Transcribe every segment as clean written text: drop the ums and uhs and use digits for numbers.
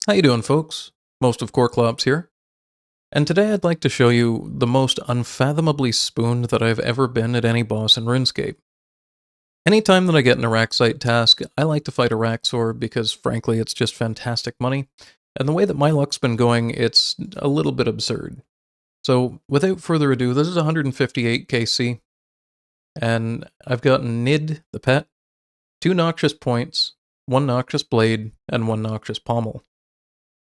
How you doing, folks? Most of Corclops here, and today I'd like to show you the most unfathomably spooned that I've ever been at any boss in RuneScape. Anytime that I get an Araxxite task, I like to fight Araxxor because, frankly, it's just fantastic money, and the way that my luck's been going, it's a little bit absurd. So, without further ado, this is 158 KC, and I've gotten Nid, the pet, 2 Noxious points, 1 Noxious blade, and 1 Noxious pommel.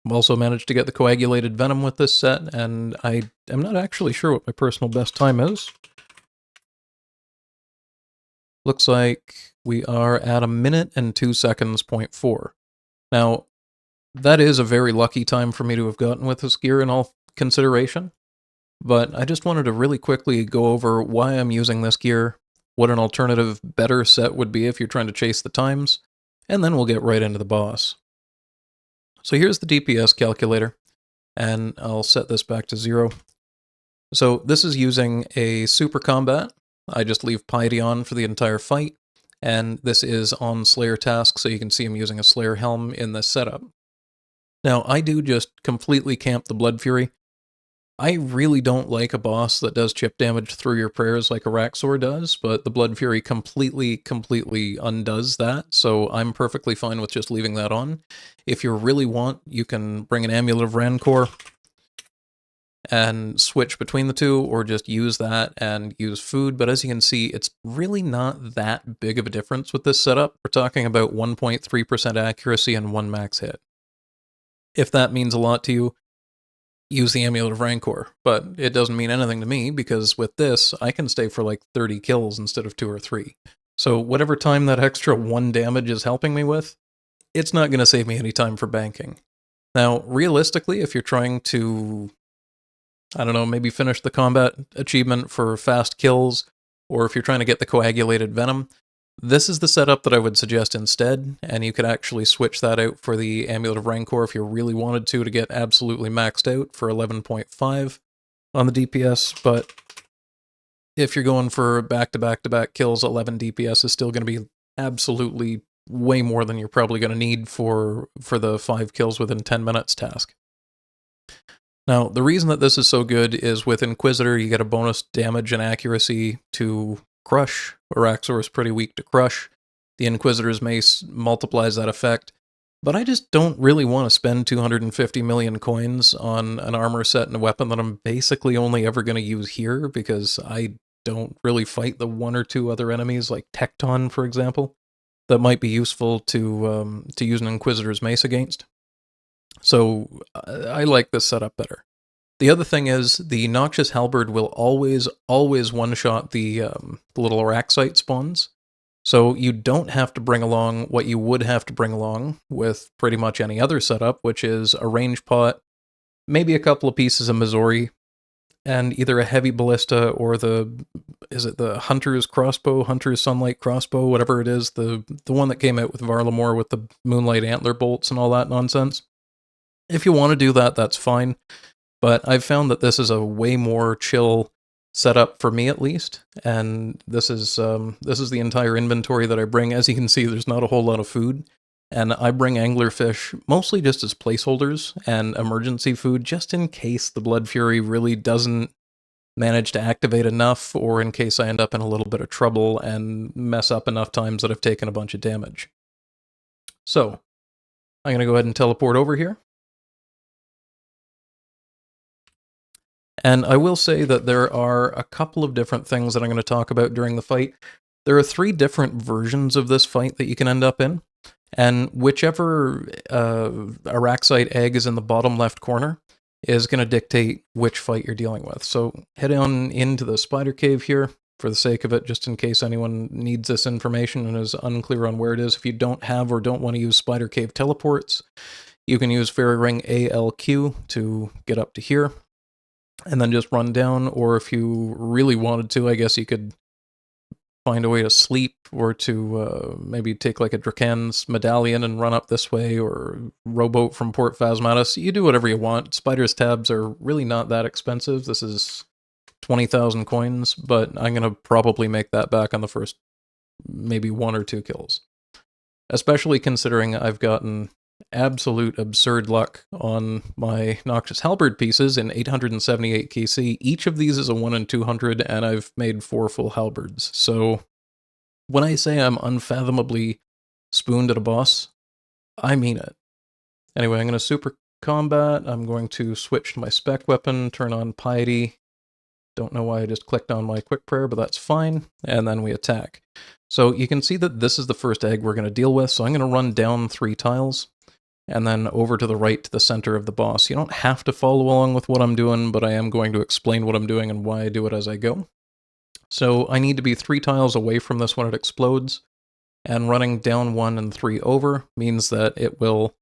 I've also managed to get the coagulated venom with this set, and I am not actually sure what my personal best time is. Looks like we are at 1 minute and 2 seconds, 0.4. Now, that is a very lucky time for me to have gotten with this gear in all consideration, but I just wanted to really quickly go over why I'm using this gear, what an alternative better set would be if you're trying to chase the times, and then we'll get right into the boss. So here's the DPS calculator, and I'll set this back to 0. So this is using a super combat. I just leave piety on for the entire fight, and this is on Slayer task, so you can see I'm using a Slayer helm in this setup. Now, I do just completely camp the Blood Fury. I really don't like a boss that does chip damage through your prayers like Araxxor does, but the Blood Fury completely undoes that, so I'm perfectly fine with just leaving that on. If you really want, you can bring an Amulet of Rancor and switch between the two, or just use that and use food, but as you can see, it's really not that big of a difference with this setup. We're talking about 1.3% accuracy and 1 max hit. If that means a lot to you, use the Amulet of Rancor, but it doesn't mean anything to me, because with this, I can stay for like 30 kills instead of 2 or 3. So whatever time that extra 1 damage is helping me with, it's not going to save me any time for banking. Now, realistically, if you're trying to, I don't know, maybe finish the combat achievement for fast kills, or if you're trying to get the coagulated venom, this is the setup that I would suggest instead, and you could actually switch that out for the Amulet of Rancor if you really wanted to get absolutely maxed out for 11.5 on the DPS, but if you're going for back-to-back-to-back kills, 11 DPS is still going to be absolutely way more than you're probably going to need for the 5 kills within 10 minutes task. Now, the reason that this is so good is with Inquisitor, you get a bonus damage and accuracy to crush. Araxxor is pretty weak to crush. The Inquisitor's mace multiplies that effect. But I just don't really want to spend 250 million coins on an armor set and a weapon that I'm basically only ever going to use here, because I don't really fight the 1 or 2 other enemies, like Tecton, for example, that might be useful to use an Inquisitor's mace against. So I like this setup better. The other thing is the Noxious Halberd will always one-shot the little Araxxite spawns. So you don't have to bring along what you would have to bring along with pretty much any other setup, which is a range pot, maybe a couple of pieces of Missouri, and either a heavy ballista or is it the Hunter's crossbow, Hunter's Sunlight crossbow, whatever it is, the one that came out with Varlamore with the Moonlight Antler bolts and all that nonsense. If you want to do that, that's fine, but I've found that this is a way more chill setup for me, at least, and this is the entire inventory that I bring. As you can see, there's not a whole lot of food, and I bring anglerfish mostly just as placeholders and emergency food, just in case the Blood Fury really doesn't manage to activate enough, or in case I end up in a little bit of trouble and mess up enough times that I've taken a bunch of damage. So, I'm going to go ahead and teleport over here. And I will say that there are a couple of different things that I'm going to talk about during the fight. There are 3 different versions of this fight that you can end up in, and whichever Araxxite egg is in the bottom left corner is going to dictate which fight you're dealing with. So head on into the spider cave here, for the sake of it, just in case anyone needs this information and is unclear on where it is. If you don't have or don't want to use spider cave teleports, you can use Fairy Ring ALQ to get up to here, and then just run down, or if you really wanted to, I guess you could find a way to sleep, or to maybe take like a Drakan's medallion and run up this way, or rowboat from Port Phasmatis. You do whatever you want. Spider's tabs are really not that expensive. This is 20,000 coins, but I'm going to probably make that back on the first maybe 1 or 2 kills. Especially considering I've gotten absolute absurd luck on my Noxious Halberd pieces in 878 KC. Each of these is a 1 in 200, and I've made 4 full halberds. So when I say I'm unfathomably spooned at a boss, I mean it. Anyway, I'm going to super combat. I'm going to switch to my spec weapon, turn on piety. Don't know why I just clicked on my quick prayer, but that's fine. And then we attack. So you can see that this is the first egg we're going to deal with. So I'm going to run down 3 tiles and then over to the right to the center of the boss. You don't have to follow along with what I'm doing, but I am going to explain what I'm doing and why I do it as I go. So I need to be 3 tiles away from this when it explodes, and running down 1 and 3 over means that it will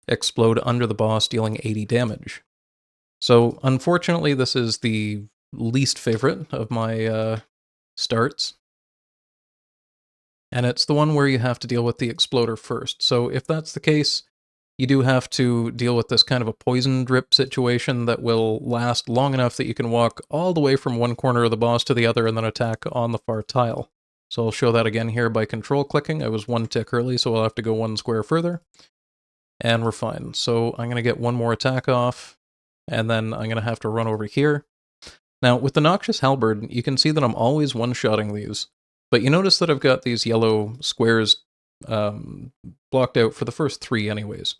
explode under the boss, dealing 80 damage. So unfortunately, this is the least favorite of my starts, and it's the one where you have to deal with the exploder first. So if that's the case, you do have to deal with this kind of a poison drip situation that will last long enough that you can walk all the way from one corner of the boss to the other and then attack on the far tile. So I'll show that again here by control clicking. I was 1 tick early, so I'll have to go 1 square further. And we're fine. So I'm going to get 1 more attack off, and then I'm going to have to run over here. Now, with the Noxious Halberd, you can see that I'm always one-shotting these. But you notice that I've got these yellow squares blocked out for the first 3 anyways.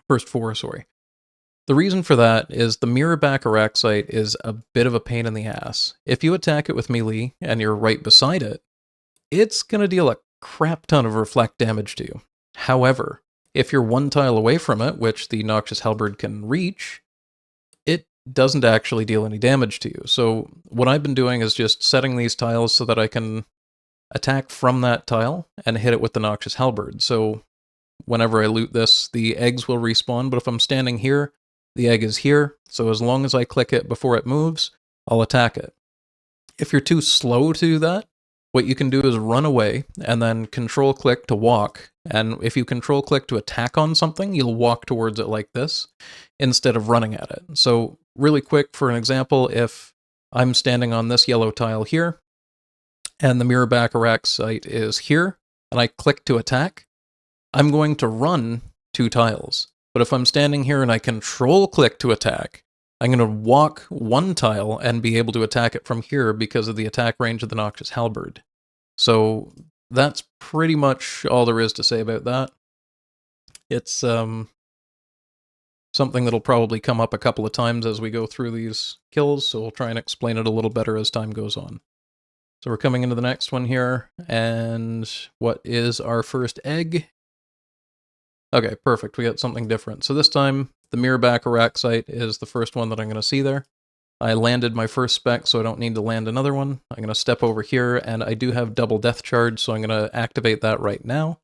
First 4, sorry. The reason for that is the mirror back Araxxite is a bit of a pain in the ass. If you attack it with melee and you're right beside it, it's going to deal a crap ton of reflect damage to you. However, if you're 1 tile away from it, which the Noxious Halberd can reach, it doesn't actually deal any damage to you. So what I've been doing is just setting these tiles so that I can attack from that tile and hit it with the Noxious Halberd. So whenever I loot this, the eggs will respawn, but if I'm standing here, the egg is here, so as long as I click it before it moves, I'll attack it. If you're too slow to do that, what you can do is run away and then control click to walk, and if you control click to attack on something, you'll walk towards it like this instead of running at it. So really quick, for an example, if I'm standing on this yellow tile here, and the mirror back Araxxite is here, and I click to attack, I'm going to run 2 tiles. But if I'm standing here and I control click to attack, I'm going to walk 1 tile and be able to attack it from here because of the attack range of the Noxious Halberd. So that's pretty much all there is to say about that. It's something that'll probably come up a couple of times as we go through these kills, so we'll try and explain it a little better as time goes on. So we're coming into the next one here, and what is our first egg? Okay, perfect. We got something different. So this time, the mirror back Araxxite is the first one that I'm going to see there. I landed my first spec, so I don't need to land another one. I'm going to step over here, and I do have double death charge, so I'm going to activate that right now.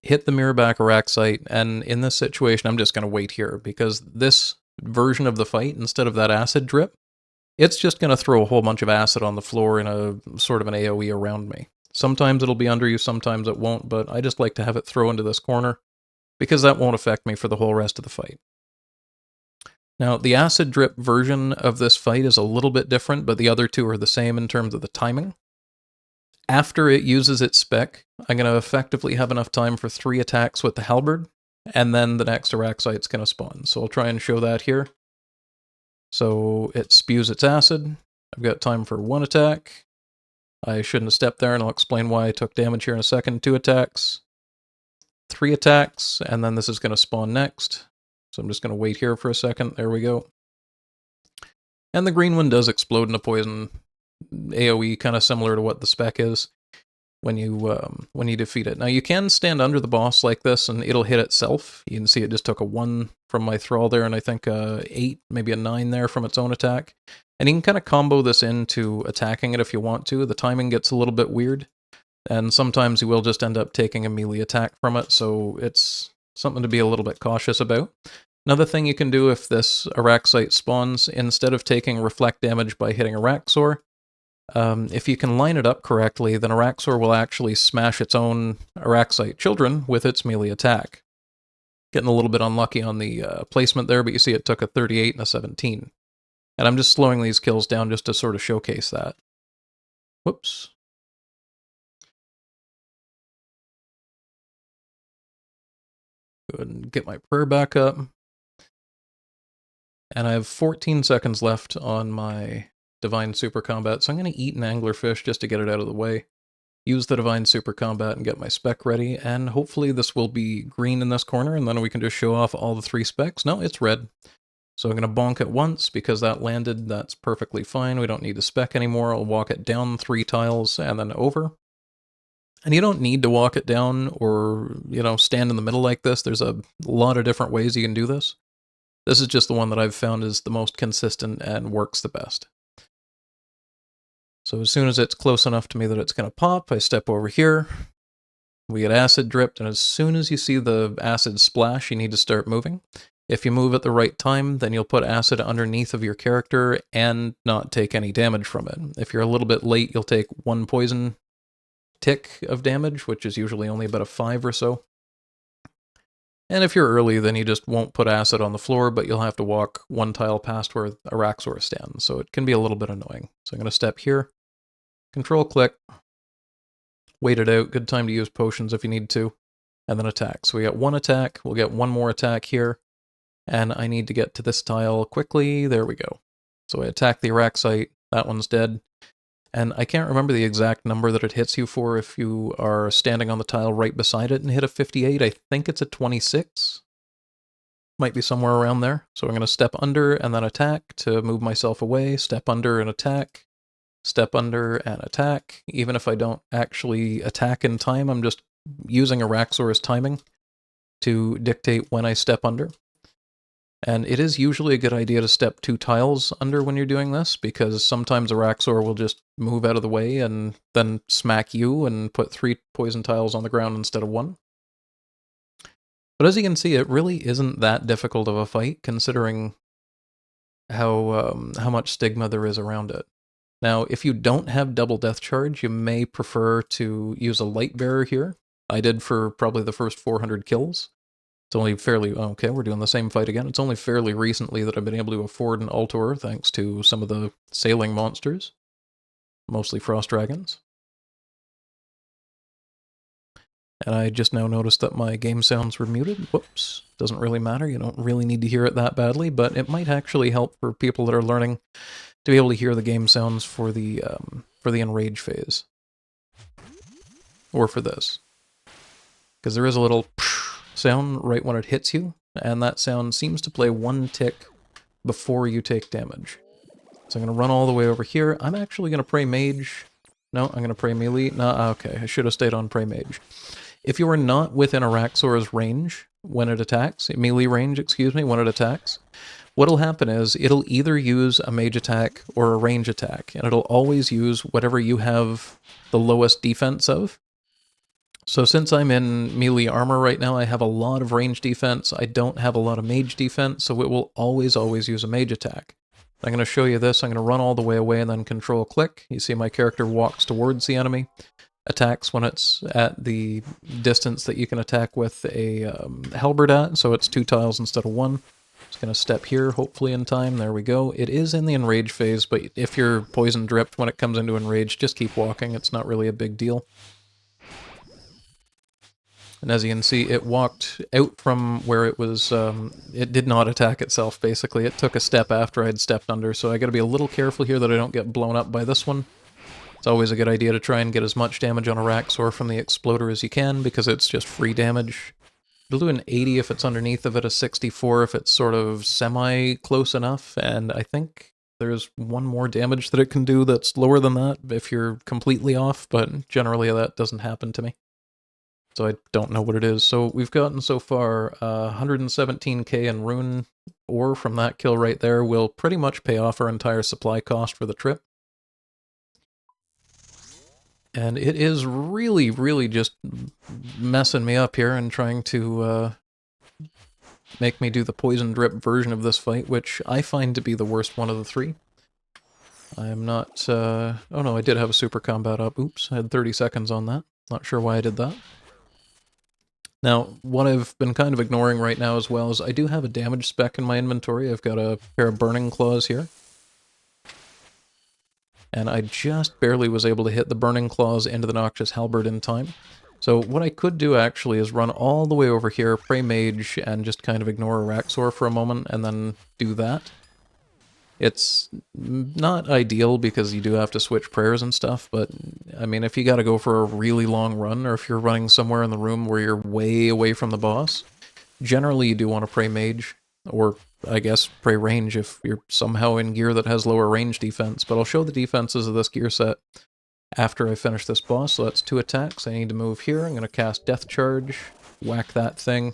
Hit the mirror back Araxxite, and in this situation, I'm just going to wait here, because this version of the fight, instead of that acid drip, it's just going to throw a whole bunch of acid on the floor in a sort of an AoE around me. Sometimes it'll be under you, sometimes it won't, but I just like to have it throw into this corner, because that won't affect me for the whole rest of the fight. Now, the acid drip version of this fight is a little bit different, but the other 2 are the same in terms of the timing. After it uses its spec, I'm going to effectively have enough time for 3 attacks with the halberd, and then the next Araxxite's going to spawn. So I'll try and show that here. So it spews its acid. I've got time for 1 attack. I shouldn't have stepped there, and I'll explain why I took damage here in a second. 2 attacks. 3 attacks, and then this is going to spawn next. So I'm just going to wait here for a second. There we go. And the green one does explode into poison AoE, kind of similar to what the spec is when you defeat it. Now you can stand under the boss like this, and it'll hit itself. You can see it just took a 1 from my thrall there, and I think a 8, maybe a 9 there from its own attack. And you can kind of combo this into attacking it if you want to. The timing gets a little bit weird. And sometimes you will just end up taking a melee attack from it, so it's something to be a little bit cautious about. Another thing you can do if this Araxxite spawns, instead of taking reflect damage by hitting Araxxor, if you can line it up correctly, then Araxxor will actually smash its own Araxxite children with its melee attack. Getting a little bit unlucky on the placement there, but you see it took a 38 and a 17. And I'm just slowing these kills down just to sort of showcase that. Whoops. Go ahead and get my prayer back up. And I have 14 seconds left on my Divine Super Combat, so I'm going to eat an anglerfish just to get it out of the way. Use the Divine Super Combat and get my spec ready, and hopefully this will be green in this corner, and then we can just show off all the 3 specs. No, it's red. So I'm going to bonk it once, because that landed, that's perfectly fine. We don't need the spec anymore. I'll walk it down 3 tiles and then over. And you don't need to walk it down or, stand in the middle like this. There's a lot of different ways you can do this. This is just the one that I've found is the most consistent and works the best. So as soon as it's close enough to me that it's going to pop, I step over here. We get acid dripped, and as soon as you see the acid splash, you need to start moving. If you move at the right time, then you'll put acid underneath of your character and not take any damage from it. If you're a little bit late, you'll take 1 poison tick of damage, which is usually only about a 5 or so. And if you're early, then you just won't put acid on the floor, but you'll have to walk 1 tile past where Araxxor stands, so it can be a little bit annoying. So I'm going to step here, control-click, wait it out, good time to use potions if you need to, and then attack. So we got 1 attack, we'll get 1 more attack here, and I need to get to this tile quickly, there we go. So I attack the Araxxite, that one's dead. And I can't remember the exact number that it hits you for if you are standing on the tile right beside it and hit a 58. I think it's a 26. Might be somewhere around there. So I'm going to step under and then attack to move myself away. Step under and attack. Step under and attack. Even if I don't actually attack in time, I'm just using Araxxor's timing to dictate when I step under. And it is usually a good idea to step 2 tiles under when you're doing this, because sometimes Araxxor will just move out of the way and then smack you and put 3 poison tiles on the ground instead of 1. But as you can see, it really isn't that difficult of a fight, considering how much stigma there is around it. Now, if you don't have double death charge, you may prefer to use a light bearer here. I did for probably the first 400 kills. It's only fairly, okay, we're doing the same fight again. It's only fairly recently that I've been able to afford an Altor, thanks to some of the sailing monsters. Mostly frost dragons. And I just now noticed that my game sounds were muted. Whoops. Doesn't really matter, you don't really need to hear it that badly, but it might actually help for people that are learning to be able to hear the game sounds for the enrage phase. Or for this. Because there is a little sound right when it hits you, and that sound seems to play 1 tick before you take damage. So I'm going to run all the way over here. I'm actually going to pray mage. No, I'm going to pray melee. No, okay, I should have stayed on pray mage. If you are not within Araxxor's range when it attacks, melee range, excuse me, when it attacks, what'll happen is it'll either use a mage attack or a range attack, and it'll always use whatever you have the lowest defense of. So since I'm in melee armor right now, I have a lot of range defense. I don't have a lot of mage defense, so it will always use a mage attack. I'm going to show you this. I'm going to run all the way away and then control-click. You see my character walks towards the enemy, attacks when it's at the distance that you can attack with a halberd at, so it's 2 tiles instead of 1. Just going to step here, hopefully in time. There we go. It is in the enrage phase, but if you're poison dripped when it comes into enrage, just keep walking. It's not really a big deal. And as you can see, it walked out from where it was, it did not attack itself, basically. It took a step after I'd stepped under, so I gotta be a little careful here that I don't get blown up by this one. It's always a good idea to try and get as much damage on Araxxor from the exploder as you can, because it's just free damage. It'll do an 80 if it's underneath of it, a 64 if it's sort of semi-close enough, and I think there's 1 more damage that it can do that's lower than that if you're completely off, but generally that doesn't happen to me. So I don't know what it is. So we've gotten so far 117k in rune ore from that kill right there will pretty much pay off our entire supply cost for the trip. And it is really, really just messing me up here and trying to make me do the poison drip version of this fight, which I find to be the worst one of the 3. I'm not, oh no, I did have a super combat up. Oops, I had 30 seconds on that. Not sure why I did that. Now, what I've been kind of ignoring right now as well is I do have a damage spec in my inventory. I've got a pair of burning claws here. And I just barely was able to hit the burning claws into the Noxious Halberd in time. So what I could do actually is run all the way over here, pray mage, and just kind of ignore Araxxor for a moment, and then do that. It's not ideal because you do have to switch prayers and stuff, but I mean, if you gotta go for a really long run, or if you're running somewhere in the room where you're way away from the boss, generally you do want to pray mage, or I guess pray range if you're somehow in gear that has lower range defense, but I'll show the defenses of this gear set after I finish this boss. So that's 2 attacks. I need to move here. I'm going to cast Death Charge, whack that thing.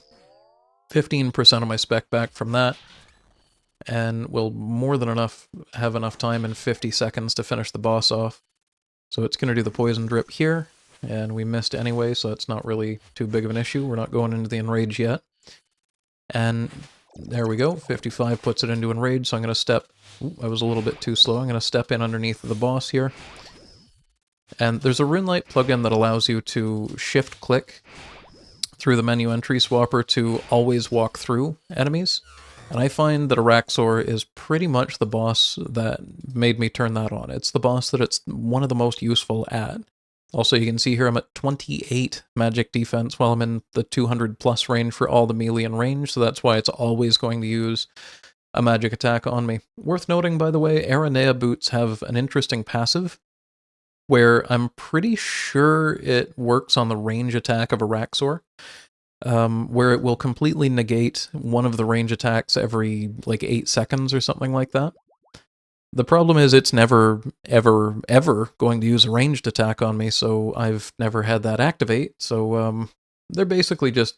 15% of my spec back from that, and we'll more than have enough time in 50 seconds to finish the boss off. So it's going to do the poison drip here, and we missed anyway, so it's not really too big of an issue. We're not going into the enrage yet. And there we go, 55 puts it into enrage, so I'm going to step... Ooh, I was a little bit too slow. I'm going to step in underneath the boss here. And there's a Runelight plugin that allows you to shift-click through the menu entry swapper to always walk through enemies. And I find that Araxxor is pretty much the boss that made me turn that on. It's the boss that it's one of the most useful at. Also, you can see here I'm at 28 magic defense while I'm in the 200 plus range for all the melee and range, so that's why it's always going to use a magic attack on me. Worth noting, by the way, Aranea boots have an interesting passive where I'm pretty sure it works on the range attack of Araxxor, where it will completely negate one of the range attacks every, like, 8 seconds or something like that. The problem is it's never, ever, ever going to use a ranged attack on me, so I've never had that activate, so they're basically just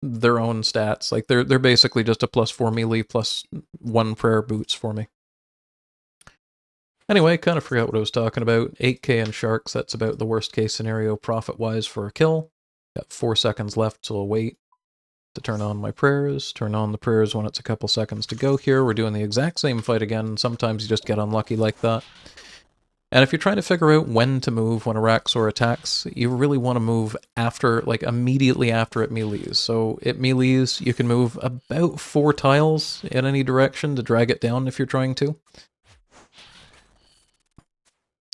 their own stats. Like, they're basically just a +4 melee +1 prayer boots for me. Anyway, kind of forgot what I was talking about. 8k and sharks, that's about the worst case scenario profit-wise for a kill. Got 4 seconds left, so I'll wait to turn on my prayers. Turn on the prayers when it's a couple seconds to go here. We're doing the exact same fight again. Sometimes you just get unlucky like that. And if you're trying to figure out when to move when Araxxor attacks, you really want to move after, like, immediately after it melees. So it melees, you can move about 4 tiles in any direction to drag it down if you're trying to.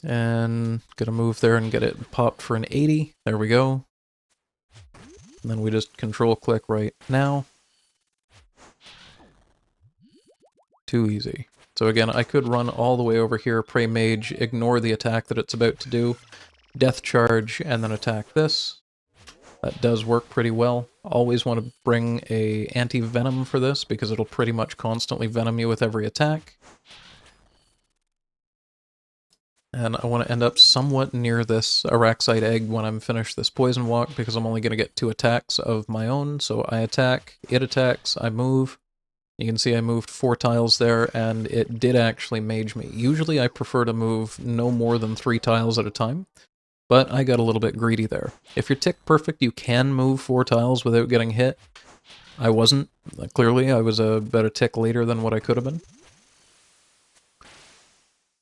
And gonna move there and get it popped for an 80. There we go. And then we just control click right now. Too easy. So again, I could run all the way over here, pray mage, ignore the attack that it's about to do, death charge, and then attack this. That does work pretty well. Always want to bring a anti-venom for this, because it'll pretty much constantly venom you with every attack. And I want to end up somewhat near this Araxxite egg when I'm finished this poison walk, because I'm only going to get 2 attacks of my own. So I attack, it attacks, I move. You can see I moved 4 tiles there, and it did actually mage me. Usually I prefer to move no more than 3 tiles at a time, but I got a little bit greedy there. If you're tick perfect, you can move 4 tiles without getting hit. I wasn't. Clearly, I was about a tick later than what I could have been.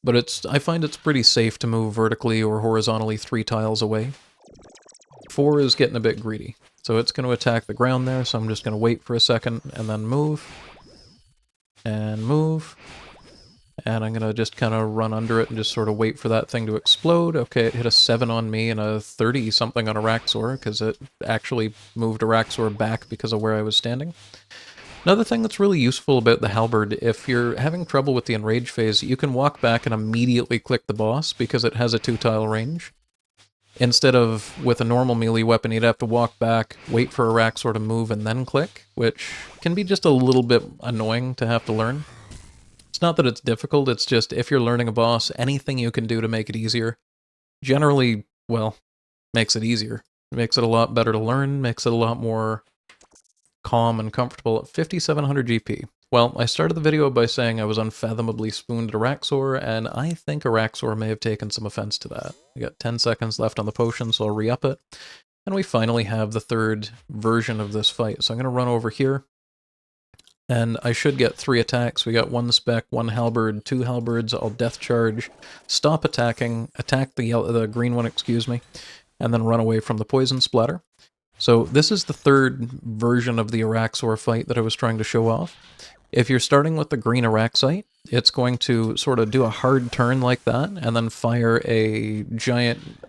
But I find it's pretty safe to move vertically or horizontally 3 tiles away. 4 is getting a bit greedy. So it's going to attack the ground there, so I'm just going to wait for a second and then move. And move. And I'm going to just kind of run under it and just sort of wait for that thing to explode. Okay, it hit a 7 on me and a 30-something on Araxxor, because it actually moved Araxxor back because of where I was standing. Another thing that's really useful about the Halberd, if you're having trouble with the enrage phase, you can walk back and immediately click the boss because it has a 2-tile range. Instead of, with a normal melee weapon, you'd have to walk back, wait for Araxxor to move, and then click, which can be just a little bit annoying to have to learn. It's not that it's difficult, it's just if you're learning a boss, anything you can do to make it easier, generally, well, makes it easier. It makes it a lot better to learn, makes it a lot more calm and comfortable at 5700 GP. Well, I started the video by saying I was unfathomably spooned at Araxxor, and I think Araxxor may have taken some offense to that. We got 10 seconds left on the potion, so I'll re-up it. And we finally have the 3rd version of this fight. So I'm going to run over here, and I should get 3 attacks. We got 1 spec, 1 halberd, 2 halberds. I'll death charge, stop attacking, attack the green one, excuse me, and then run away from the poison splatter. So this is the 3rd version of the Araxxor fight that I was trying to show off. If you're starting with the green Araxxite, it's going to sort of do a hard turn like that, and then fire a giant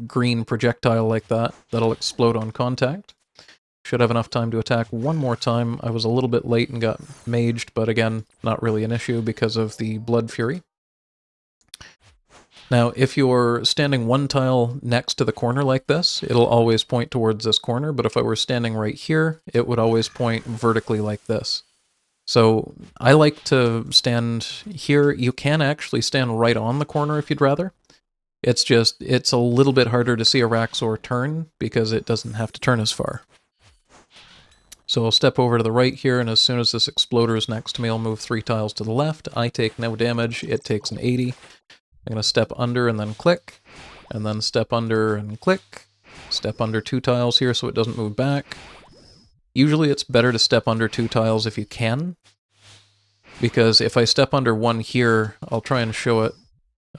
green projectile like that that'll explode on contact. Should have enough time to attack one more time. I was a little bit late and got maged, but again, not really an issue because of the Blood Fury. Now, if you're standing one tile next to the corner like this, it'll always point towards this corner, but if I were standing right here, it would always point vertically like this. So I like to stand here. You can actually stand right on the corner if you'd rather. It's just, it's a little bit harder to see a Araxxor turn because it doesn't have to turn as far. So I'll step over to the right here, and as soon as this exploder is next to me, I'll move 3 tiles to the left. I take no damage, it takes an 80. I'm going to step under and then click, and then step under and click. Step under 2 tiles here so it doesn't move back. Usually it's better to step under 2 tiles if you can, because if I step under one here, I'll try and show it.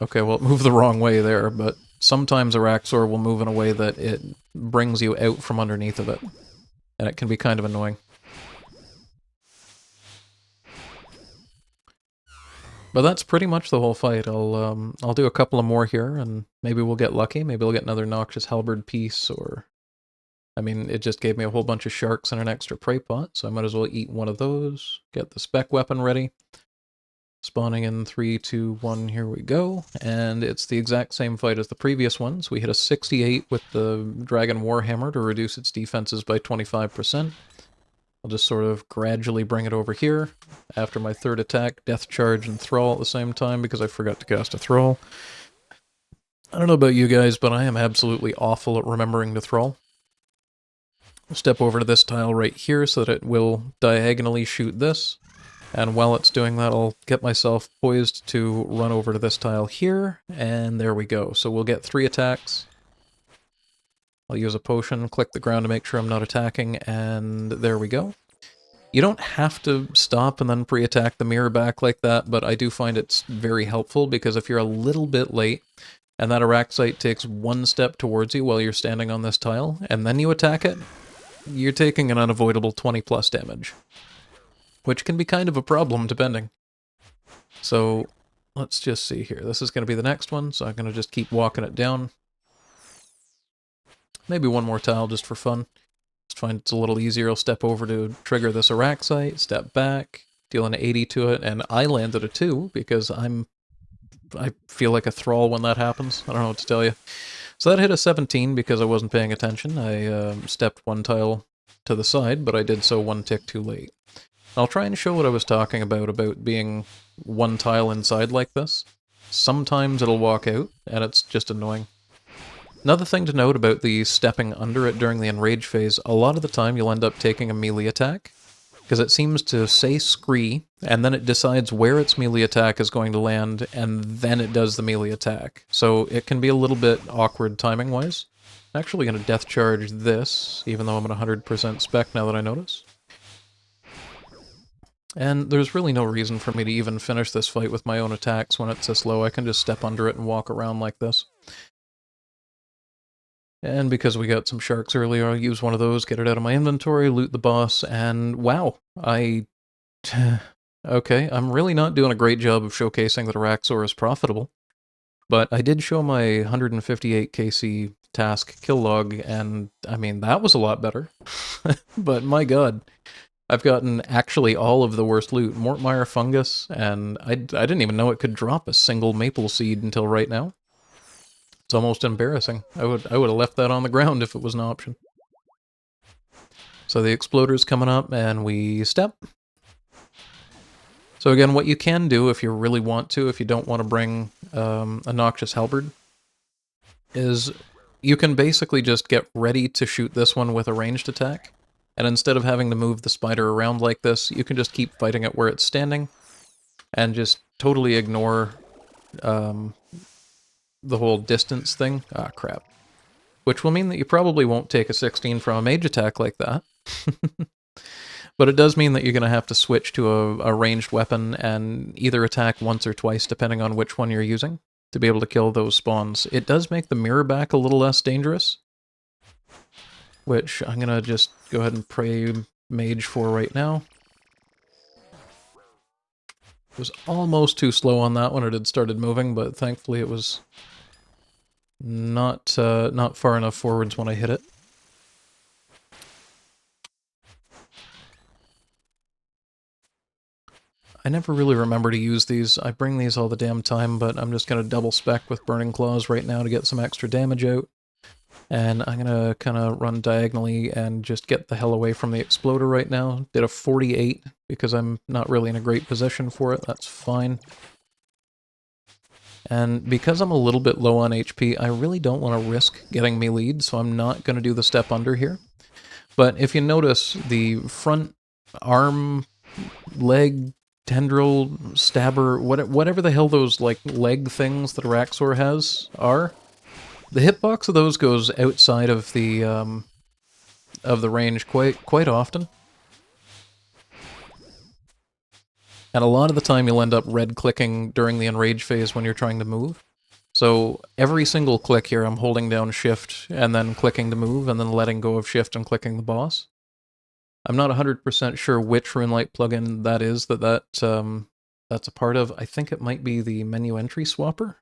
Okay, well, it moved the wrong way there, but sometimes Araxxor will move in a way that it brings you out from underneath of it, and it can be kind of annoying. But that's pretty much the whole fight. I'll do a couple of more here, and maybe we'll get lucky. Maybe we'll get another Noxious Halberd piece, or... I mean, it just gave me a whole bunch of sharks and an extra prey pot, so I might as well eat one of those. Get the spec weapon ready. Spawning in 3, 2, 1, here we go. And it's the exact same fight as the previous ones. We hit a 68 with the Dragon Warhammer to reduce its defenses by 25%. I'll just sort of gradually bring it over here. After my third attack, Death Charge and Thrall at the same time because I forgot to cast a Thrall. I don't know about you guys, but I am absolutely awful at remembering to Thrall. I'll step over to this tile right here so that it will diagonally shoot this. And while it's doing that, I'll get myself poised to run over to this tile here, and there we go. So we'll get 3 attacks. I'll use a potion, click the ground to make sure I'm not attacking, and there we go. You don't have to stop and then pre-attack the mirror back like that, but I do find it's very helpful, because if you're a little bit late, and that Araxxite takes 1 step towards you while you're standing on this tile, and then you attack it, you're taking an unavoidable 20 plus damage. Which can be kind of a problem, depending. So, let's just see here. This is going to be the next one, so I'm going to just keep walking it down. Maybe one more tile just for fun. Just find it's a little easier. I'll step over to trigger this Araxxite, step back, deal an 80 to it, and I landed a 2 because I feel like a thrall when that happens. I don't know what to tell you. So that hit a 17 because I wasn't paying attention. I stepped 1 tile to the side, but I did so 1 tick too late. I'll try and show what I was talking about being 1 tile inside like this. Sometimes it'll walk out, and it's just annoying. Another thing to note about the stepping under it during the enrage phase, a lot of the time you'll end up taking a melee attack, because it seems to say scree, and then it decides where its melee attack is going to land, and then it does the melee attack. So it can be a little bit awkward timing-wise. I'm actually going to death charge this, even though I'm at 100% spec now that I notice. And there's really no reason for me to even finish this fight with my own attacks when it's this low. I can just step under it and walk around like this. And because we got some sharks earlier, I'll use one of those, get it out of my inventory, loot the boss, and wow, okay, I'm really not doing a great job of showcasing that Araxxor is profitable. But I did show my 158 KC task kill log, and I mean, that was a lot better. But my god, I've gotten actually all of the worst loot. Mortmire fungus, and I didn't even know it could drop a single maple seed until right now. It's almost embarrassing. I would have left that on the ground if it was an option. So the exploder's coming up, and we step. So again, what you can do if you really want to, if you don't want to bring a Noxious Halberd, is you can basically just get ready to shoot this one with a ranged attack. And instead of having to move the spider around like this, you can just keep fighting it where it's standing, and just totally ignore the whole distance thing. Ah, crap. Which will mean that you probably won't take a 16 from a mage attack like that. But it does mean that you're going to have to switch to a ranged weapon and either attack once or twice, depending on which one you're using, to be able to kill those spawns. It does make the mirror back a little less dangerous, which I'm going to just go ahead and pray mage for right now. was almost too slow on that when it had started moving, but thankfully it was not far enough forwards when I hit it. I never really remember to use these. I bring these all the damn time, but I'm just going to double spec with Burning Claws right now to get some extra damage out. And I'm going to kind of run diagonally and just get the hell away from the exploder right now. Did a 48 because I'm not really in a great position for it. That's fine. And because I'm a little bit low on HP, I really don't want to risk getting me lead, so I'm not going to do the step under here. But if you notice, the front arm, leg, tendril, stabber, whatever the hell those like leg things that Araxxor has are, the hitbox of those goes outside of the range quite often. And a lot of the time you'll end up red-clicking during the enrage phase when you're trying to move. So every single click here, I'm holding down shift and then clicking to move and then letting go of shift and clicking the boss. I'm not 100% sure which RuneLite plugin that is that's a part of. I think it might be the menu entry swapper.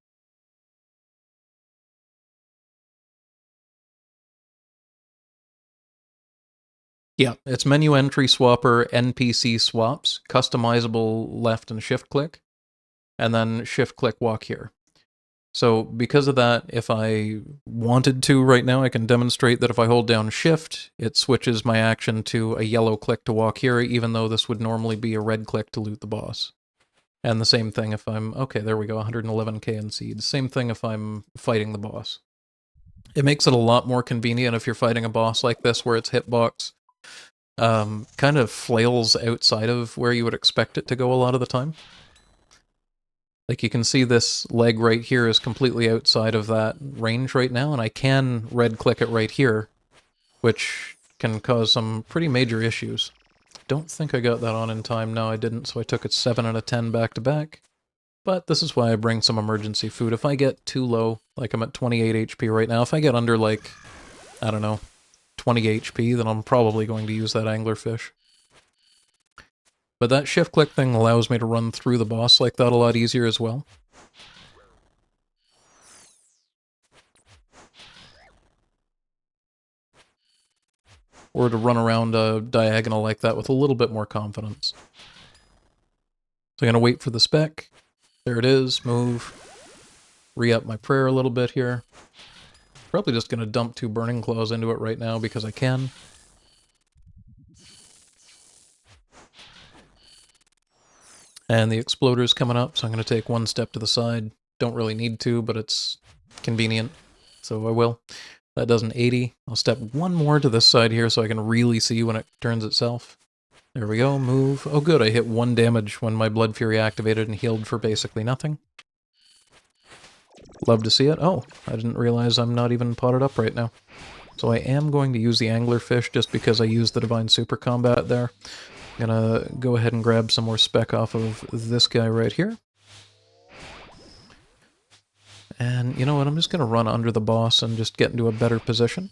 Yeah, it's menu entry swapper, NPC swaps, customizable left and shift click, and then shift click walk here. So because of that, if I wanted to right now, I can demonstrate that if I hold down shift, it switches my action to a yellow click to walk here, even though this would normally be a red click to loot the boss. And the same thing if I'm, okay, there we go, 111k in seeds. Same thing if I'm fighting the boss. It makes it a lot more convenient if you're fighting a boss like this where its hitbox kind of flails outside of where you would expect it to go a lot of the time. Like you can see this leg right here is completely outside of that range right now, and I can red click it right here, which can cause some pretty major issues. Don't think I got that on in time. No, I didn't, so I took it 7 out of 10 back to back. But this is why I bring some emergency food. If I get too low, like I'm at 28 HP right now, if I get under like, I don't know, 20 HP, then I'm probably going to use that anglerfish. But that shift click thing allows me to run through the boss like that a lot easier as well. Or to run around a diagonal like that with a little bit more confidence. So I'm going to wait for the spec. There it is, move. Re-up my prayer a little bit here. Probably just going to dump 2 Burning Claws into it right now because I can. And the exploder's coming up, so I'm going to take 1 step to the side. Don't really need to, but it's convenient, so I will. That does an 80. I'll step 1 more to this side here so I can really see when it turns itself. There we go, move. Oh good, I hit 1 damage when my Blood Fury activated and healed for basically nothing. Love to see it. Oh, I didn't realize I'm not even potted up right now. So I am going to use the anglerfish just because I used the Divine Super Combat there. I'm gonna go ahead and grab some more spec off of this guy right here. And you know what, I'm just gonna run under the boss and just get into a better position.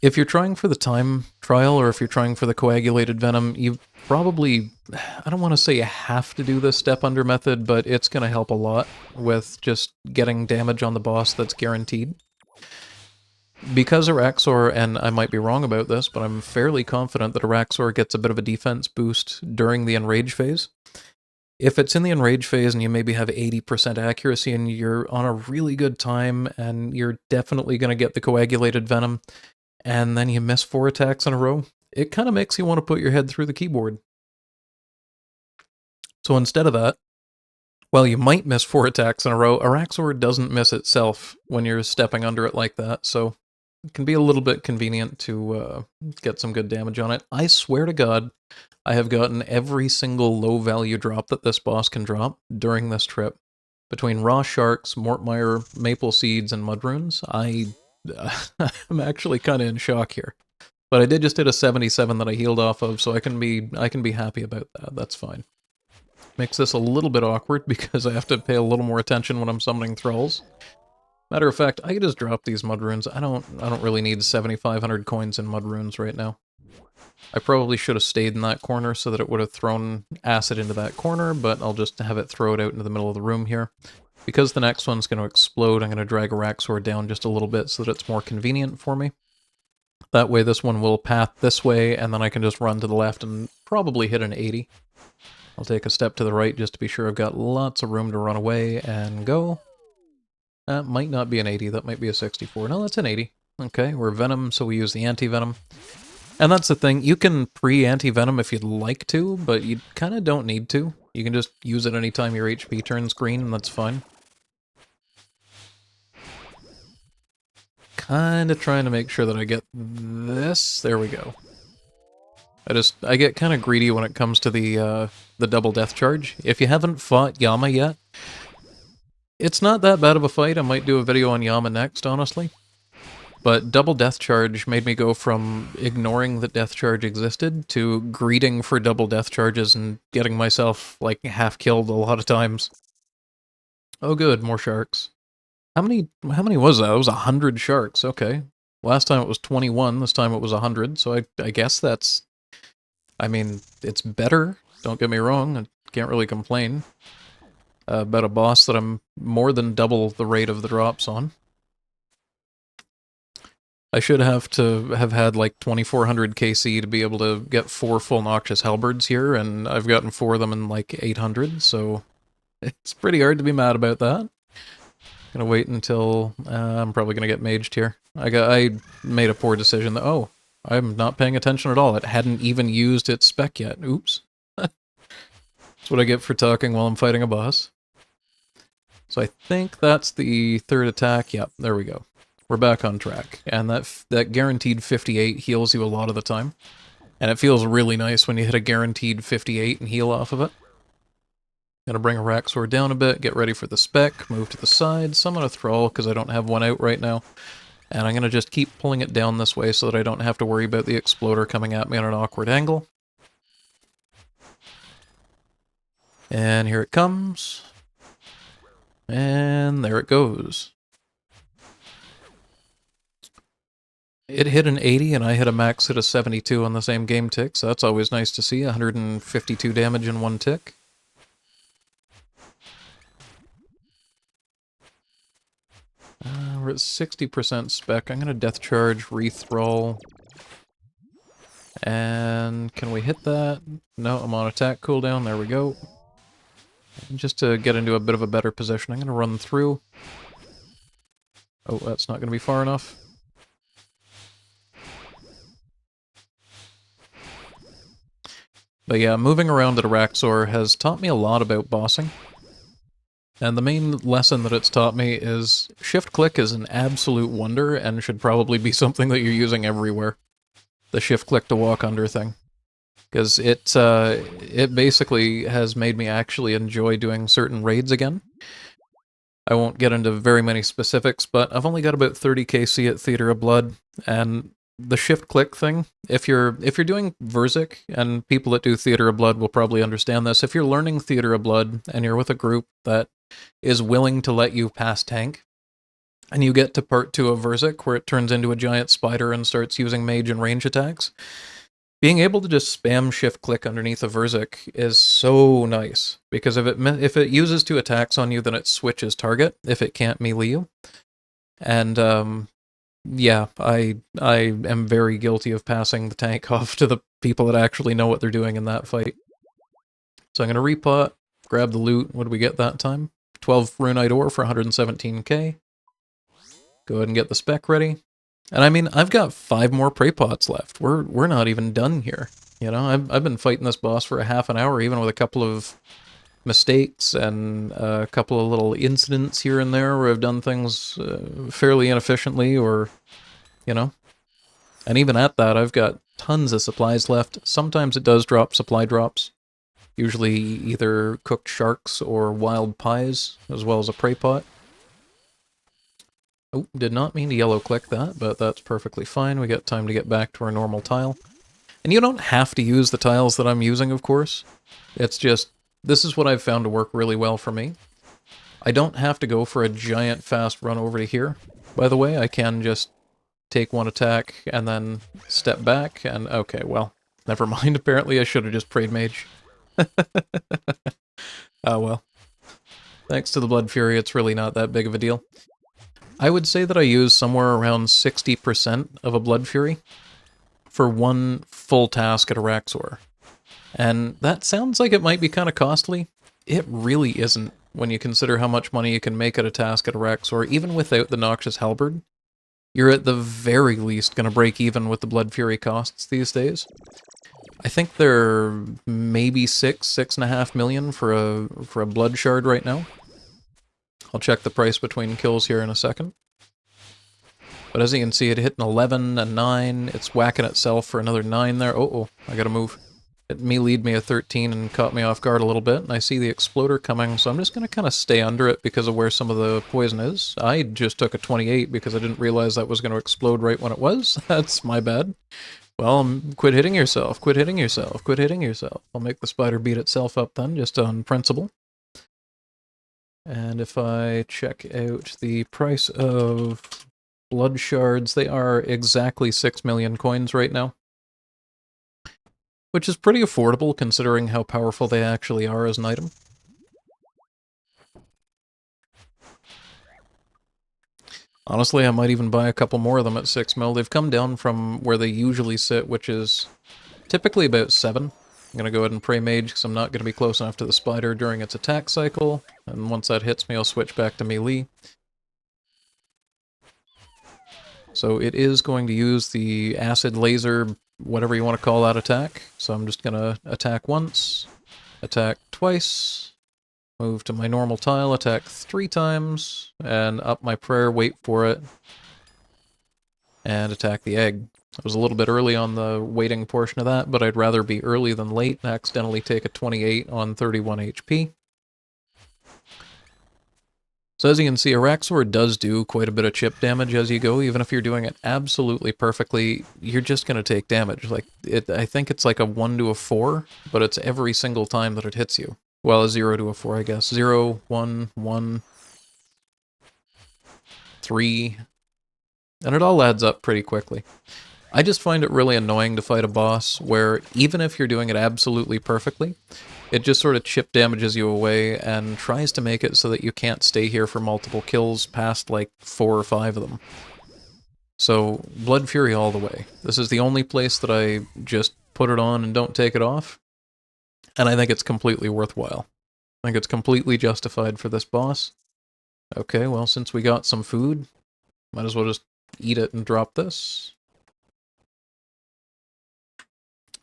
If you're trying for the time trial, or if you're trying for the coagulated venom, you probably, I don't want to say you have to do this step under method, but it's going to help a lot with just getting damage on the boss that's guaranteed. Because Araxxor, and I might be wrong about this, but I'm fairly confident that Araxxor gets a bit of a defense boost during the enrage phase. If it's in the enrage phase and you maybe have 80% accuracy and you're on a really good time and you're definitely going to get the coagulated venom, and then you miss 4 attacks in a row, it kind of makes you want to put your head through the keyboard. So instead of that, while you might miss 4 attacks in a row, Araxxor doesn't miss itself when you're stepping under it like that, so it can be a little bit convenient to get some good damage on it. I swear to God, I have gotten every single low-value drop that this boss can drop during this trip. Between raw sharks, Mortmire, maple seeds, and mud runes, I'm actually kind of in shock here. But I did just hit a 77 that I healed off of, so I can be happy about that. That's fine. Makes this a little bit awkward because I have to pay a little more attention when I'm summoning thralls. Matter of fact, I could just drop these mud runes. I don't really need 7,500 coins in mud runes right now. I probably should have stayed in that corner so that it would have thrown acid into that corner, but I'll just have it throw it out into the middle of the room here. Because the next one's going to explode, I'm going to drag Araxxor down just a little bit so that it's more convenient for me. That way this one will path this way, and then I can just run to the left and probably hit an 80. I'll take a step to the right just to be sure I've got lots of room to run away and go. That might not be an 80, that might be a 64. No, that's an 80. Okay, we're Venom, so we use the anti-Venom. And that's the thing, you can pre-anti-Venom if you'd like to, but you kind of don't need to. You can just use it anytime your HP turns green, and that's fine. Kind of trying to make sure that I get this. There we go. I get kind of greedy when it comes to the double death charge. If you haven't fought Yama yet, it's not that bad of a fight. I might do a video on Yama next, honestly. But double death charge made me go from ignoring that death charge existed to greeting for double death charges and getting myself, like, half killed a lot of times. Oh good, more sharks. How many was that? It was 100 sharks, okay. Last time it was 21, this time it was 100, so I guess that's... I mean, it's better, don't get me wrong, I can't really complain. About a boss that I'm more than double the rate of the drops on. I should have had like 2400 KC to be able to get 4 full Noxious Halberds here, and I've gotten 4 of them in like 800, so it's pretty hard to be mad about that. Gonna wait until I'm probably gonna get maged here. I made a poor decision. Oh, I'm not paying attention at all. It hadn't even used its spec yet. Oops. That's what I get for talking while I'm fighting a boss. So I think that's the third attack. Yep, there we go. We're back on track. And that guaranteed 58 heals you a lot of the time. And it feels really nice when you hit a guaranteed 58 and heal off of it. Gonna bring Araxxor down a bit, get ready for the spec, move to the side, summon a Thrall because I don't have one out right now. And I'm gonna just keep pulling it down this way so that I don't have to worry about the exploder coming at me on an awkward angle. And here it comes. And there it goes. It hit an 80 and I hit a max hit of 72 on the same game tick, so that's always nice to see. 152 damage in one tick. We're at 60% spec. I'm going to death charge, re-thrall. And can we hit that? No, I'm on attack cooldown. There we go. And just to get into a bit of a better position, I'm going to run through. Oh, that's not going to be far enough. But yeah, moving around at Araxxor has taught me a lot about bossing. And the main lesson that it's taught me is shift-click is an absolute wonder and should probably be something that you're using everywhere. The shift-click to walk under thing. Because it basically has made me actually enjoy doing certain raids again. I won't get into very many specifics, but I've only got about 30 KC at Theater of Blood, and the shift-click thing, if you're doing Verzik, and people that do Theater of Blood will probably understand this, if you're learning Theater of Blood and you're with a group that is willing to let you pass tank, and you get to part 2 of Verzik, where it turns into a giant spider and starts using mage and range attacks, being able to just spam shift-click underneath a Verzik is so nice, because if it uses 2 attacks on you, then it switches target, if it can't melee you. And, yeah, I am very guilty of passing the tank off to the people that actually know what they're doing in that fight. So I'm going to repot, grab the loot. What did we get that time? 12 runite ore for 117k. Go ahead and get the spec ready. And I mean, I've got 5 more prey pots left. We're not even done here. You know, I've been fighting this boss for a half an hour, even with a couple of mistakes and a couple of little incidents here and there where I've done things fairly inefficiently, or, you know. And even at that, I've got tons of supplies left. Sometimes it does drop supply drops. Usually either cooked sharks or wild pies, as well as a prey pot. Oh, did not mean to yellow click that, but that's perfectly fine. We got time to get back to our normal tile. And you don't have to use the tiles that I'm using, of course. It's just, this is what I've found to work really well for me. I don't have to go for a giant fast run over to here, by the way. I can just take one attack and then step back, and okay, well, never mind. Apparently I should have just prayed mage. Oh well. Thanks to the Blood Fury, it's really not that big of a deal. I would say that I use somewhere around 60% of a Blood Fury for one full task at Araxxor. And that sounds like it might be kind of costly. It really isn't when you consider how much money you can make at a task at Araxxor, even without the Noxious Halberd. You're at the very least going to break even with the Blood Fury costs these days. I think they're maybe 6.5 million for a Blood Shard right now. I'll check the price between kills here in a second. But as you can see, it hit an 11, a 9. It's whacking itself for another 9 there. Oh, I gotta move. It melee'd me a 13 and caught me off guard a little bit, and I see the exploder coming, so I'm just gonna kind of stay under it because of where some of the poison is. I just took a 28 because I didn't realize that was gonna explode right when it was. That's my bad. Well, quit hitting yourself, quit hitting yourself, quit hitting yourself. I'll make the spider beat itself up then, just on principle. And if I check out the price of Blood Shards, they are exactly 6 million coins right now. Which is pretty affordable considering how powerful they actually are as an item. Honestly, I might even buy a couple more of them at 6 mil. They've come down from where they usually sit, which is typically about 7. I'm going to go ahead and pray mage because I'm not going to be close enough to the spider during its attack cycle. And once that hits me, I'll switch back to melee. So it is going to use the acid laser, whatever you want to call that attack. So I'm just going to attack once, attack twice, move to my normal tile, attack 3 times, and up my prayer, wait for it, and attack the egg. I was a little bit early on the waiting portion of that, but I'd rather be early than late and accidentally take a 28 on 31 HP. So as you can see, Araxxor does do quite a bit of chip damage as you go. Even if you're doing it absolutely perfectly, you're just going to take damage. Like I think it's like a 1 to a 4, but it's every single time that it hits you. Well, a 0 to a 4, I guess. 0, 1, 1, 3, and it all adds up pretty quickly. I just find it really annoying to fight a boss where even if you're doing it absolutely perfectly, it just sort of chip damages you away and tries to make it so that you can't stay here for multiple kills past like 4 or 5 of them. So, Blood Fury all the way. This is the only place that I just put it on and don't take it off, and I think it's completely worthwhile. I think it's completely justified for this boss. Okay, well, since we got some food, might as well just eat it and drop this.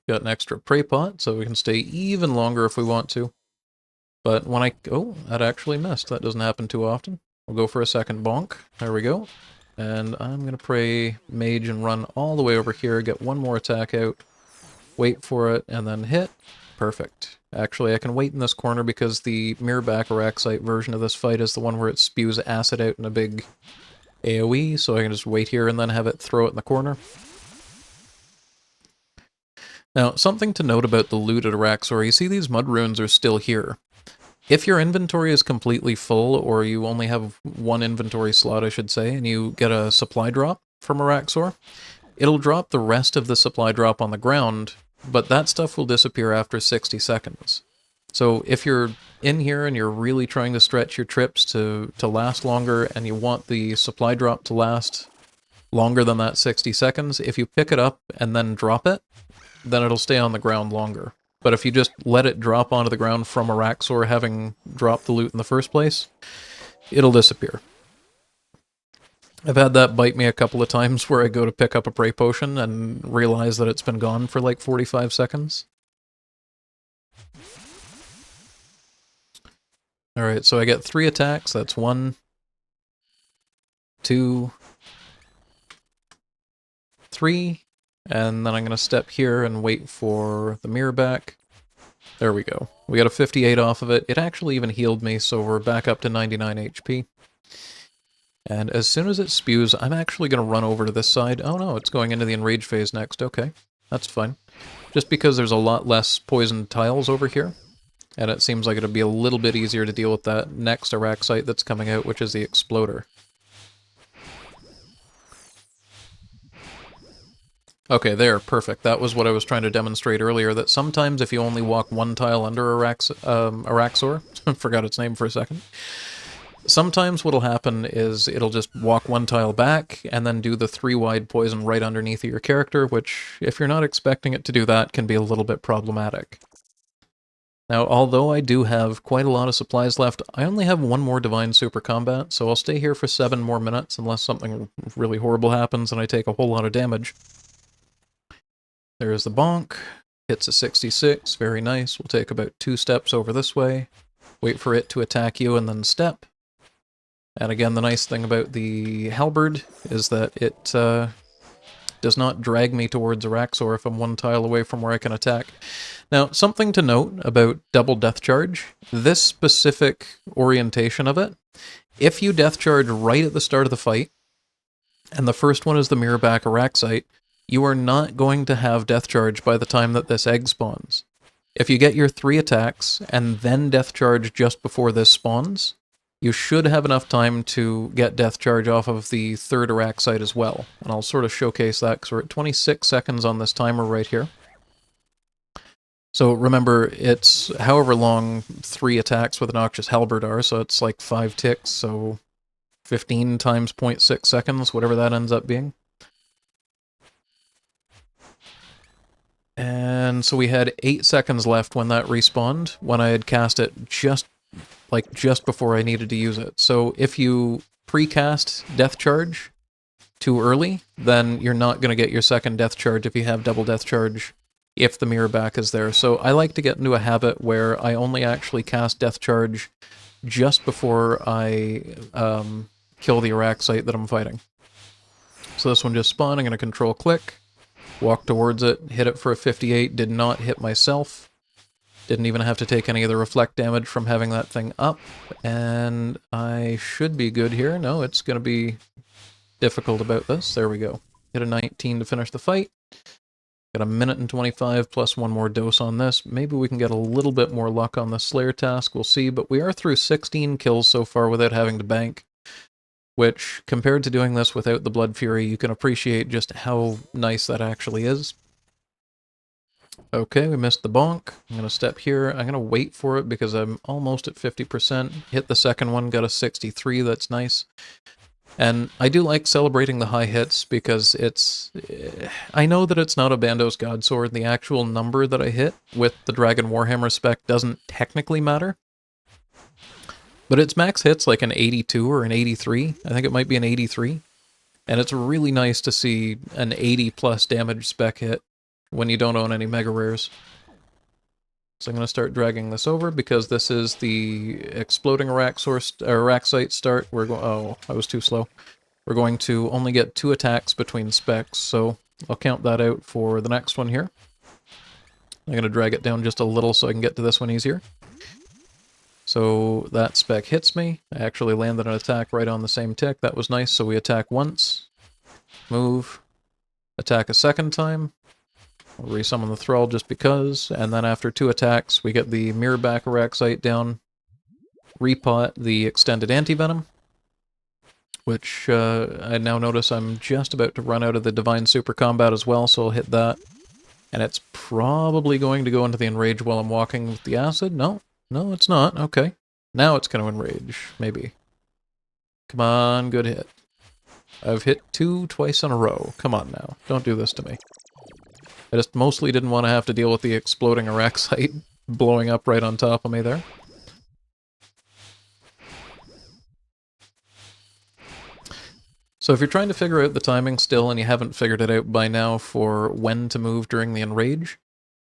Got an extra prey pot, so we can stay even longer if we want to. But when oh, that actually missed. That doesn't happen too often. We'll go for a second bonk. There we go. And I'm going to pray mage and run all the way over here, get one more attack out, wait for it, and then hit. Perfect. Actually, I can wait in this corner because the mirrorback Araxxite version of this fight is the one where it spews acid out in a big AoE, so I can just wait here and then have it throw it in the corner. Now, something to note about the loot at Araxxor, you see these mud runes are still here. If your inventory is completely full, or you only have one inventory slot, I should say, and you get a supply drop from Araxxor, it'll drop the rest of the supply drop on the ground, but that stuff will disappear after 60 seconds. So if you're in here and you're really trying to stretch your trips to last longer, and you want the supply drop to last longer than that 60 seconds, if you pick it up and then drop it, then it'll stay on the ground longer. But if you just let it drop onto the ground from Araxxor having dropped the loot in the first place, it'll disappear. I've had that bite me a couple of times where I go to pick up a prey potion and realize that it's been gone for like 45 seconds. Alright, so I get 3 attacks. That's 1, 2, 3. And then I'm going to step here and wait for the mirror back. There we go. We got a 58 off of it. It actually even healed me, so we're back up to 99 HP. And as soon as it spews, I'm actually going to run over to this side. Oh no, it's going into the enrage phase next. Okay, that's fine. Just because there's a lot less poisoned tiles over here. And it seems like it'll be a little bit easier to deal with that next Araxxite that's coming out, which is the Exploder. Okay, there, perfect. That was what I was trying to demonstrate earlier, that sometimes if you only walk one tile under Araxxor, forgot its name for a second, sometimes what'll happen is it'll just walk one tile back and then do the 3-wide poison right underneath of your character, which, if you're not expecting it to do that, can be a little bit problematic. Now, although I do have quite a lot of supplies left, I only have one more Divine Super Combat, so I'll stay here for 7 more minutes unless something really horrible happens and I take a whole lot of damage. There's the bonk. Hits a 66, very nice. We'll take about 2 steps over this way. Wait for it to attack you and then step. And again, the nice thing about the Halberd is that it does not drag me towards Araxxor if I'm one tile away from where I can attack. Now, something to note about double death charge, this specific orientation of it, if you death charge right at the start of the fight, and the first one is the Mirrorback Araxxite, you are not going to have death charge by the time that this egg spawns. If you get your 3 attacks and then death charge just before this spawns, you should have enough time to get death charge off of the 3rd Araxxite as well. And I'll sort of showcase that because we're at 26 seconds on this timer right here. So remember, it's however long 3 attacks with a Noxious Halberd are, so it's like 5 ticks, so 15 times 0.6 seconds, whatever that ends up being. And so we had 8 seconds left when that respawned, when I had cast it just before I needed to use it. So if you pre-cast Death Charge too early, then you're not going to get your second Death Charge if you have double Death Charge if the Mirrorback is there. So I like to get into a habit where I only actually cast Death Charge just before I kill the Araxxite that I'm fighting. So this one just spawned, I'm going to control click, walk towards it, hit it for a 58, did not hit myself. Didn't even have to take any of the reflect damage from having that thing up, and I should be good here. No, it's going to be difficult about this. There we go. Hit a 19 to finish the fight. Got a minute and 25 plus one more dose on this. Maybe we can get a little bit more luck on the Slayer task, we'll see, but we are through 16 kills so far without having to bank, which, compared to doing this without the Blood Fury, you can appreciate just how nice that actually is. Okay, we missed the bonk. I'm going to step here. I'm going to wait for it because I'm almost at 50%. Hit the second one, got a 63, that's nice. And I do like celebrating the high hits because it's... I know that it's not a Bandos Godsword. The actual number that I hit with the Dragon Warhammer spec doesn't technically matter. But its max hits like an 82 or an 83. I think it might be an 83. And it's really nice to see an 80 plus damage spec hit when you don't own any Mega Rares. So I'm going to start dragging this over because this is the exploding Araxxite start. We're going. Oh, I was too slow. We're going to only get 2 attacks between specs, so I'll count that out for the next one here. I'm going to drag it down just a little so I can get to this one easier. So that spec hits me. I actually landed an attack right on the same tick. That was nice. So we attack once, move, attack a second time. I'll resummon the Thrall just because, and then after 2 attacks, we get the Mirrorback Araxxite down, repot the extended anti-venom, which I now notice I'm just about to run out of the Divine Super Combat as well, so I'll hit that. And it's probably going to go into the enrage while I'm walking with the acid. No, it's not. Okay. Now it's going to enrage, maybe. Come on, good hit. I've hit 2 twice in a row. Come on now, don't do this to me. I just mostly didn't want to have to deal with the exploding Araxxite blowing up right on top of me there. So if you're trying to figure out the timing still and you haven't figured it out by now for when to move during the enrage,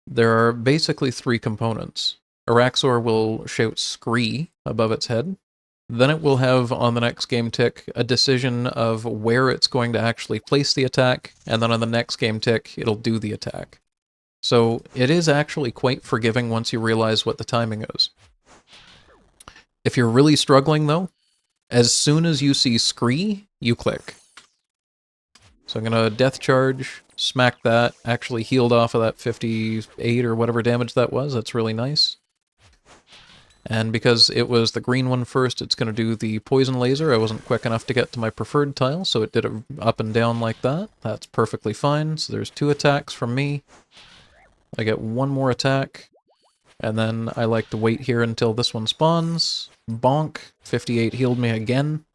there are basically 3 components. Araxxor will shout "Scree" above its head. Then it will have, on the next game tick, a decision of where it's going to actually place the attack, and then on the next game tick, it'll do the attack. So it is actually quite forgiving once you realize what the timing is. If you're really struggling, though, as soon as you see "Scree," you click. So I'm going to Death Charge, smack that, actually healed off of that 58 or whatever damage that was, that's really nice. And because it was the green one first, it's going to do the poison laser. I wasn't quick enough to get to my preferred tile, so it did it up and down like that. That's perfectly fine. So there's 2 attacks from me. I get 1 more attack, and then I like to wait here until this one spawns. Bonk. 58 healed me again.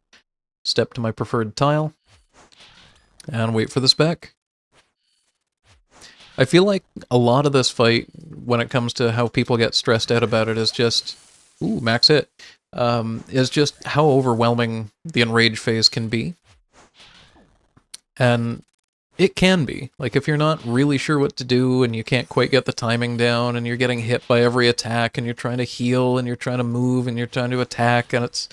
Step to my preferred tile, and wait for the spec. I feel like a lot of this fight, when it comes to how people get stressed out about it, is just... Ooh, max hit. Is just how overwhelming the enrage phase can be. And it can be. Like, if you're not really sure what to do, and you can't quite get the timing down, and you're getting hit by every attack, and you're trying to heal, and you're trying to move, and you're trying to attack, and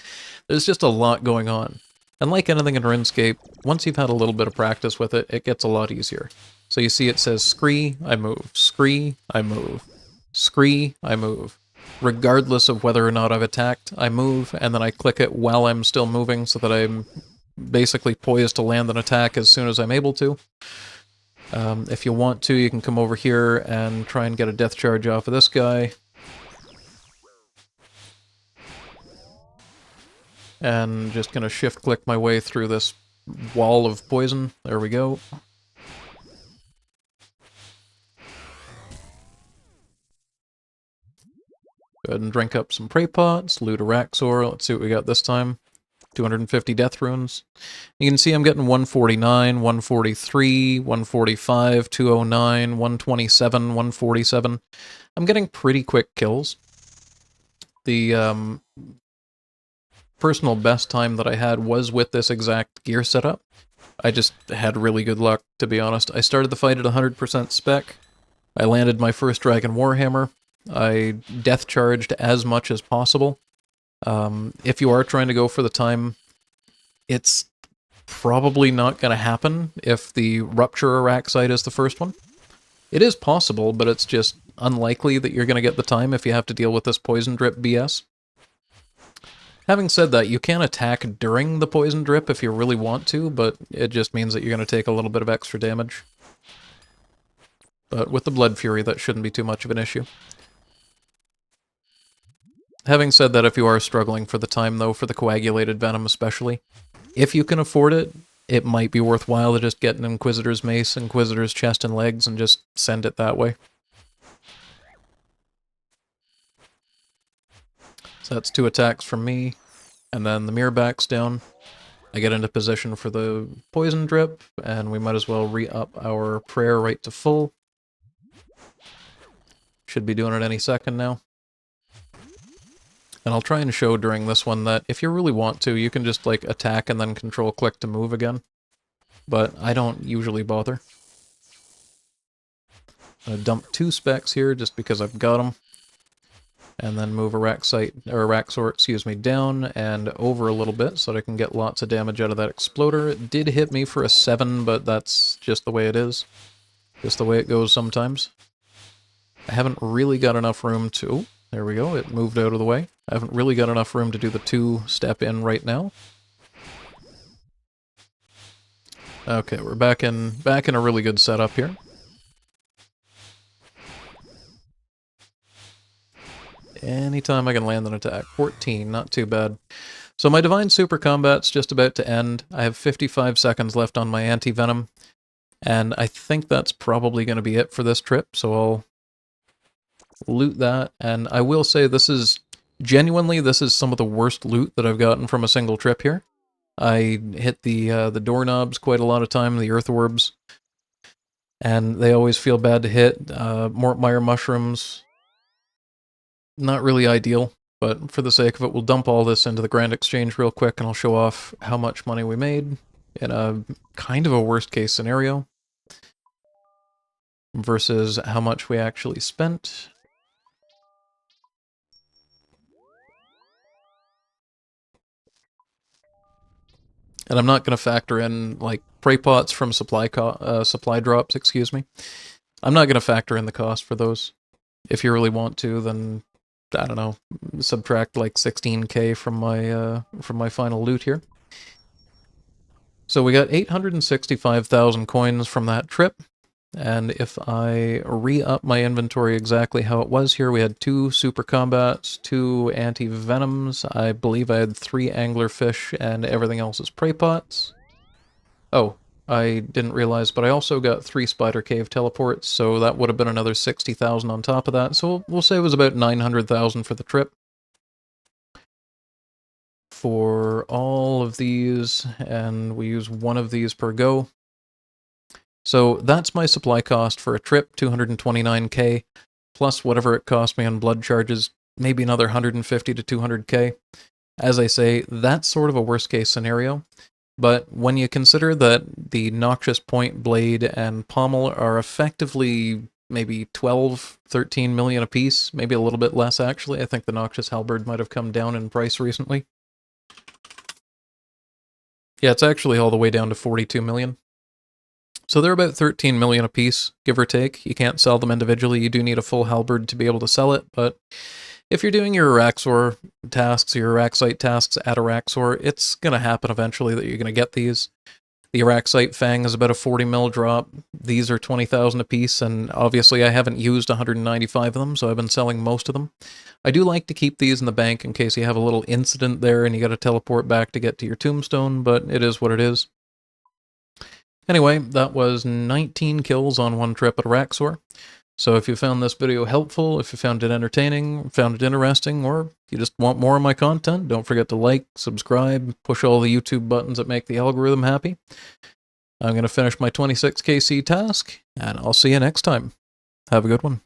there's just a lot going on. And like anything in RuneScape, once you've had a little bit of practice with it, it gets a lot easier. So you see it says scree, I move. Scree, I move. Scree, I move. Regardless of whether or not I've attacked, I move, and then I click it while I'm still moving so that I'm basically poised to land an attack as soon as I'm able to. If you want to, you can come over here and try and get a death charge off of this guy. And just gonna shift-click my way through this wall of poison. There we go. Go ahead and drink up some prey pots, loot Araxxor. Let's see what we got this time. 250 death runes. You can see I'm getting 149, 143, 145, 209, 127, 147. I'm getting pretty quick kills. The personal best time that I had was with this exact gear setup. I just had really good luck, to be honest. I started the fight at 100% spec. I landed my first Dragon Warhammer. I death charged as much as possible. If you are trying to go for the time, it's probably not going to happen if the Rupture Araxxite is the first one. It is possible, but it's just unlikely that you're going to get the time if you have to deal with this poison drip BS. Having said that, you can attack during the poison drip if you really want to, but it just means that you're going to take a little bit of extra damage. But with the Blood Fury, that shouldn't be too much of an issue. Having said that, if you are struggling for the time, though, for the coagulated venom especially, if you can afford it, it might be worthwhile to just get an Inquisitor's Mace, Inquisitor's Chest and Legs, and just send it that way. So that's 2 attacks from me, and then the mirror backs down. I get into position for the poison drip, and we might as well re-up our prayer right to full. Should be doing it any second now. And I'll try and show during this one that if you really want to, you can just like attack and then control-click to move again. But I don't usually bother. I'm gonna dump 2 specs here just because I've got them. And then move Araxxor, down and over a little bit so that I can get lots of damage out of that exploder. It did hit me for a 7, but that's just the way it is. Just the way it goes sometimes. I haven't really got enough room to... Oh, there we go, it moved out of the way. I haven't really got enough room to do the 2-step in right now. Okay, we're back in a really good setup here. Anytime I can land an attack. 14, not too bad. So my Divine Super Combat's just about to end. I have 55 seconds left on my Anti-Venom. And I think that's probably going to be it for this trip, so I'll loot that. And I will say this is some of the worst loot that I've gotten from a single trip here. I hit the doorknobs quite a lot of time, the earthworms, and they always feel bad to hit. Mortmire mushrooms, not really ideal, but for the sake of it, we'll dump all this into the Grand Exchange real quick, and I'll show off how much money we made in a kind of a worst-case scenario versus how much we actually spent. And I'm not going to factor in, like, prey pots from supply drops, excuse me. I'm not going to factor in the cost for those. If you really want to, then, I don't know, subtract like 16k from my final loot here. So we got 865,000 coins from that trip. And if I re-up my inventory exactly how it was here, we had 2 super combats, 2 anti-venoms, I believe I had 3 anglerfish, and everything else is prey pots. Oh, I didn't realize, but I also got 3 spider cave teleports, so that would have been another 60,000 on top of that, so we'll say it was about 900,000 for the trip. For all of these, and we use 1 of these per go. So that's my supply cost for a trip, 229k, plus whatever it cost me on blood charges, maybe another 150 to 200k. As I say, that's sort of a worst case scenario, but when you consider that the Noxious Point Blade and Pommel are effectively maybe 12, 13 million apiece, maybe a little bit less actually. I think the Noxious Halberd might have come down in price recently. Yeah, it's actually all the way down to 42 million. So they're about 13 million apiece, give or take. You can't sell them individually. You do need a full halberd to be able to sell it, but if you're doing your Araxxor tasks, your Araxxite tasks at Araxxor, it's going to happen eventually that you're going to get these. The Araxxite Fang is about a 40 mil drop. These are 20,000 apiece, and obviously I haven't used 195 of them, so I've been selling most of them. I do like to keep these in the bank in case you have a little incident there and you got to teleport back to get to your tombstone, but it is what it is. Anyway, that was 19 kills on one trip at Araxxor. So if you found this video helpful, if you found it entertaining, found it interesting, or you just want more of my content, don't forget to like, subscribe, push all the YouTube buttons that make the algorithm happy. I'm going to finish my 26kc task, and I'll see you next time. Have a good one.